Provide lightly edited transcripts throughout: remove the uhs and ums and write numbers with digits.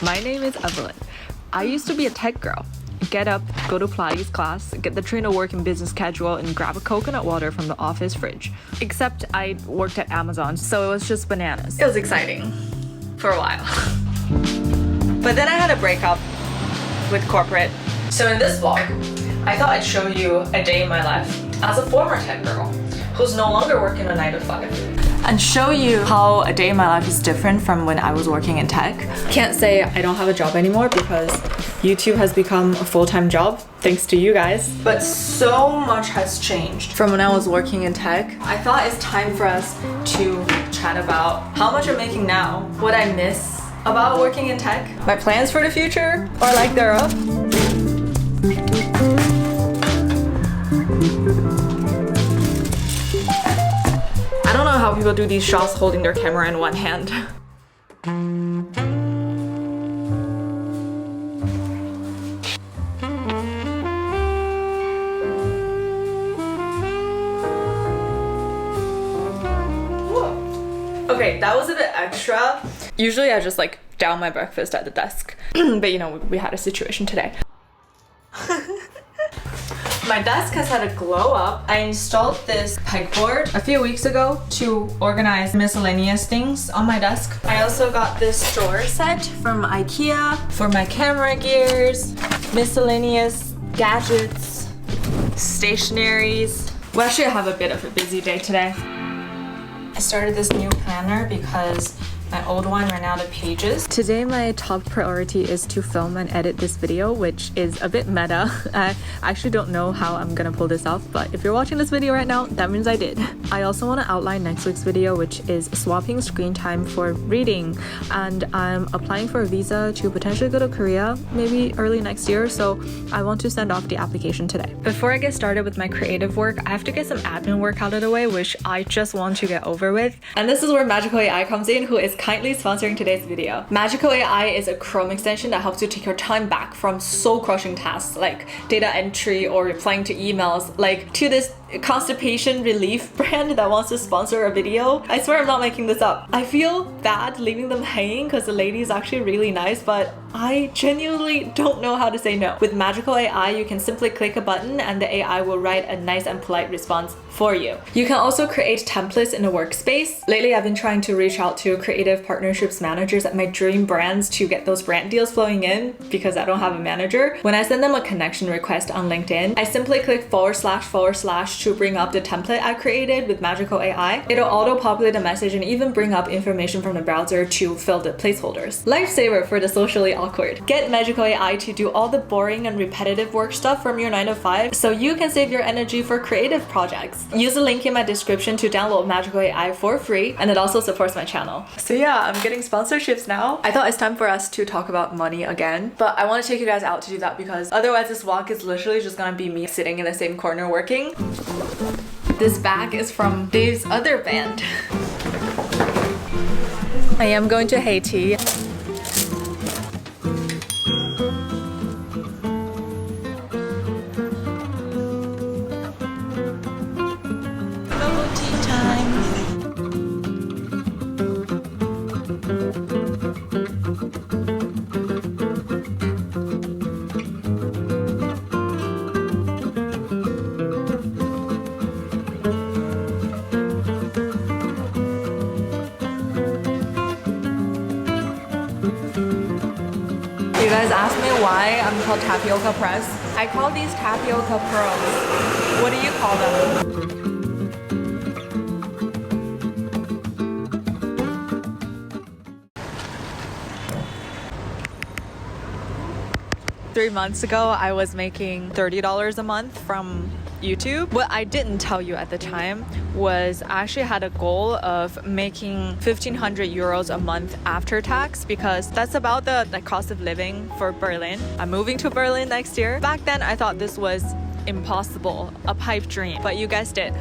My name is Evelyn. I used to be a tech girl. Get up, go to Pilates class, get the train to work in business casual, and grab a coconut water from the office fridge. Except I worked at Amazon, so it was just bananas. It was exciting for a while. But then I had a breakup with corporate. So in this vlog, I thought I'd show you a day in my life as a former tech girl who's no longer working a 9 to 5. And show you how a day in my life is different from when I was working in tech. Can't say I don't have a job anymore because YouTube has become a full-time job thanks to you guys. But so much has changed from when I was working in tech. I thought it's time for us to chat about how much I'm making now, what I miss about working in tech, my plans for the future, or lack thereof. I don't know how people do these shots holding their camera in one hand. Okay, that was a bit extra. Usually I just like down my breakfast at the desk, but you know, we had a situation today. My desk has had a glow up. I installed this pegboard a few weeks ago to organize miscellaneous things on my desk. I also got this drawer set from IKEA for my camera gears, miscellaneous gadgets, stationaries. Well, actually I have a bit of a busy day today. I started this new planner because my old one ran out of pages. Today my top priority is to film and edit this video, which is a bit meta. I actually don't know how I'm gonna pull this off, but if you're watching this video right now, that means I did. I also want to outline next week's video, which is swapping screen time for reading. And I'm applying for a visa to potentially go to Korea, maybe early next year, so I want to send off the application today. Before I get started with my creative work, I have to get some admin work out of the way, which I just want to get over with. And this is where Magical AI comes in, who is kindly sponsoring today's video. Magical AI is a Chrome extension that helps you take your time back from soul-crushing tasks like data entry or replying to emails, like to this constipation relief brand that wants to sponsor a video. I swear I'm not making this up. I feel bad leaving them hanging because the lady is actually really nice, but I genuinely don't know how to say no. With Magical AI, you can simply click a button and the AI will write a nice and polite response for you. You can also create templates in a workspace. Lately, I've been trying to reach out to creative partnerships managers at my dream brands to get those brand deals flowing in because I don't have a manager. When I send them a connection request on LinkedIn, I simply click / to bring up the template I created with Magical AI. It'll auto-populate a message and even bring up information from the browser to fill the placeholders. Lifesaver for the socially awkward. Get Magical AI to do all the boring and repetitive work stuff from your 9 to 5 so you can save your energy for creative projects. Use the link in my description to download Magical AI for free, and it also supports my channel. So yeah, I'm getting sponsorships now. I thought it's time for us to talk about money again, but I want to take you guys out to do that because otherwise this vlog is literally just gonna be me sitting in the same corner working. This bag is from Dave's other band. I am going to Haiti. Bubble tea time. You guys ask me why I'm called tapioca press. I call these tapioca pearls. What do you call them? 3 months ago, I was making $30 a month from YouTube. What I didn't tell you at the time was I actually had a goal of making 1,500 euros a month after tax because that's about the cost of living for Berlin. I'm moving to Berlin next year. Back then, I thought this was impossible, a pipe dream, but you guessed it.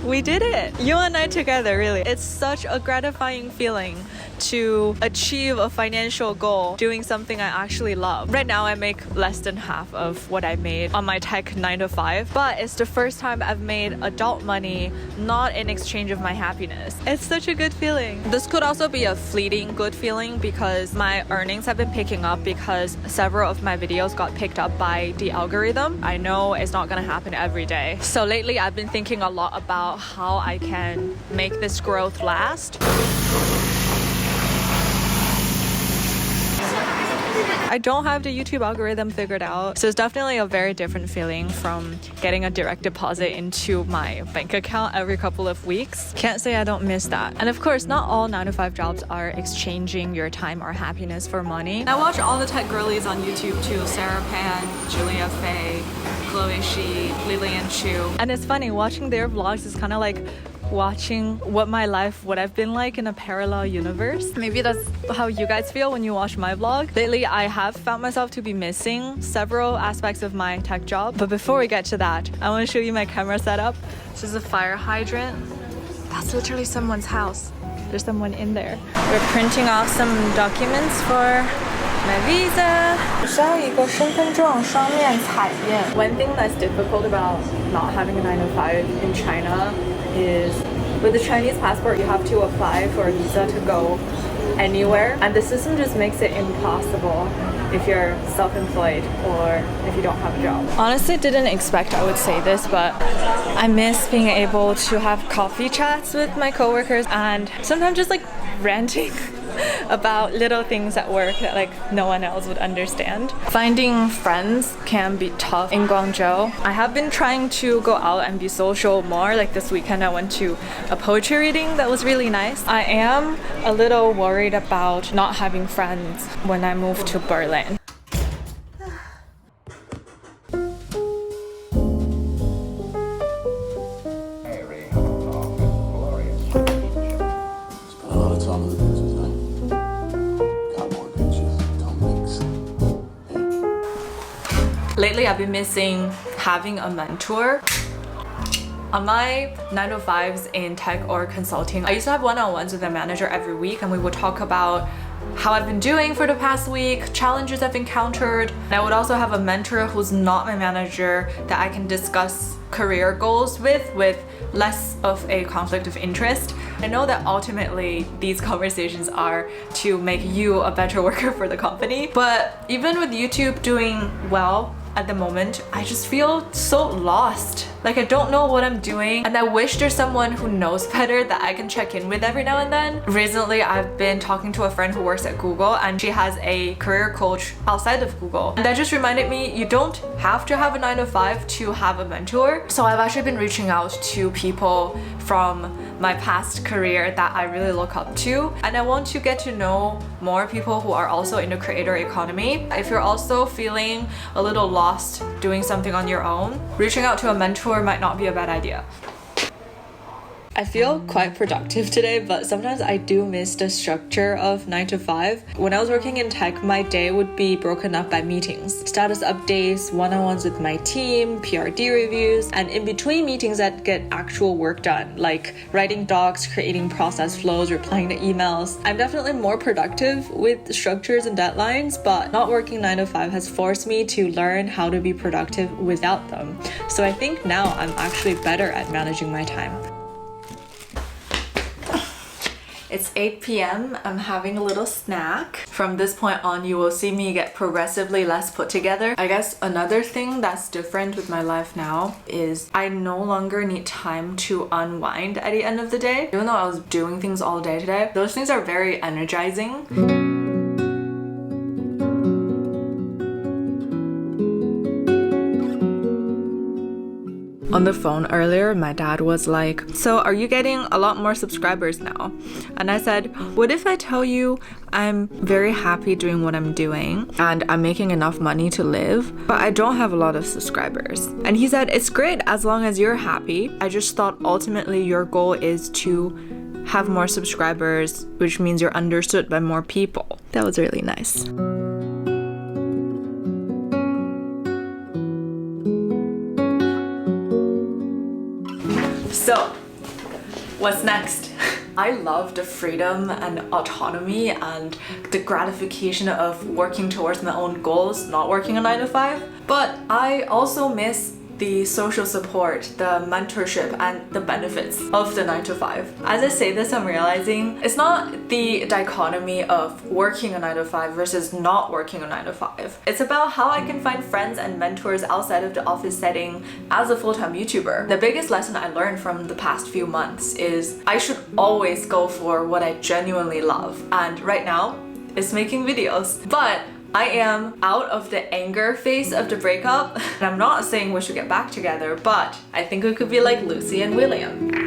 We did it! You and I together, really. It's such a gratifying feeling to achieve a financial goal doing something I actually love. Right now I make less than half of what I made on my tech 9 to 5, but it's the first time I've made adult money not in exchange of my happiness. It's such a good feeling. This could also be a fleeting good feeling because my earnings have been picking up because several of my videos got picked up by the algorithm. I know it's not gonna happen every day. So lately I've been thinking a lot about how I can make this growth last. I don't have the YouTube algorithm figured out, so it's definitely a very different feeling from getting a direct deposit into my bank account every couple of weeks. Can't say I don't miss that. And of course, not all 9 to 5 jobs are exchanging your time or happiness for money. I watch all the tech girlies on YouTube too. Sarah Pan, Julia Fay, Chloe Shi, Lillian Chu. And it's funny, watching their vlogs is kind of like watching what my life would have been like in a parallel universe. Maybe that's how you guys feel when you watch my vlog. Lately, I have found myself to be missing several aspects of my tech job. But before we get to that, I want to show you my camera setup. This is a fire hydrant. That's literally someone's house. There's someone in there. We're printing off some documents for my visa. One thing that's difficult about not having a 9 to 5 in China is with the Chinese passport you have to apply for a visa to go anywhere, and the system just makes it impossible if you're self-employed or if you don't have a job. Honestly, didn't expect I would say this, but I miss being able to have coffee chats with my coworkers and sometimes just like ranting about little things at work that like no one else would understand. Finding friends can be tough in Guangzhou. I have been trying to go out and be social more. Like this weekend I went to a poetry reading that was really nice. I am a little worried about not having friends when I move to Berlin. Lately, I've been missing having a mentor. On my 9 to 5s in tech or consulting, I used to have one-on-ones with a manager every week, and we would talk about how I've been doing for the past week, challenges I've encountered. And I would also have a mentor who's not my manager that I can discuss career goals with less of a conflict of interest. I know that ultimately these conversations are to make you a better worker for the company, but even with YouTube doing well at the moment, I just feel so lost. Like I don't know what I'm doing, and I wish there's someone who knows better that I can check in with every now and then. Recently, I've been talking to a friend who works at Google, and she has a career coach outside of Google. And that just reminded me, you don't have to have a 9 to 5 to have a mentor. So I've actually been reaching out to people from my past career that I really look up to, and I want to get to know more people who are also in the creator economy. If you're also feeling a little lost doing something on your own, reaching out to a mentor might not be a bad idea. I feel quite productive today, but sometimes I do miss the structure of 9 to 5. When I was working in tech, my day would be broken up by meetings, status updates, one-on-ones with my team, PRD reviews, and in between meetings I'd get actual work done, like writing docs, creating process flows, replying to emails. I'm definitely more productive with structures and deadlines, but not working 9 to 5 has forced me to learn how to be productive without them. So I think now I'm actually better at managing my time. It's 8 p.m. I'm having a little snack. From this point on, you will see me get progressively less put together. I guess another thing that's different with my life now is I no longer need time to unwind at the end of the day. Even though I was doing things all day today, those things are very energizing. On the phone earlier, my dad was like, "So are you getting a lot more subscribers now?" And I said, "What if I tell you I'm very happy doing what I'm doing and I'm making enough money to live, but I don't have a lot of subscribers?" And he said, "It's great as long as you're happy. I just thought ultimately your goal is to have more subscribers, which means you're understood by more people." That was really nice. So What's next? I love the freedom and autonomy and the gratification of working towards my own goals, not working a 9 to 5. But I also miss the social support, the mentorship, and the benefits of the 9 to 5. As I say this, I'm realizing it's not the dichotomy of working a 9 to 5 versus not working a 9 to 5. It's about how I can find friends and mentors outside of the office setting as a full-time YouTuber. The biggest lesson I learned from the past few months is I should always go for what I genuinely love. And right now, it's making videos. But I am out of the anger phase of the breakup. And I'm not saying we should get back together, but I think we could be like Lucy and William.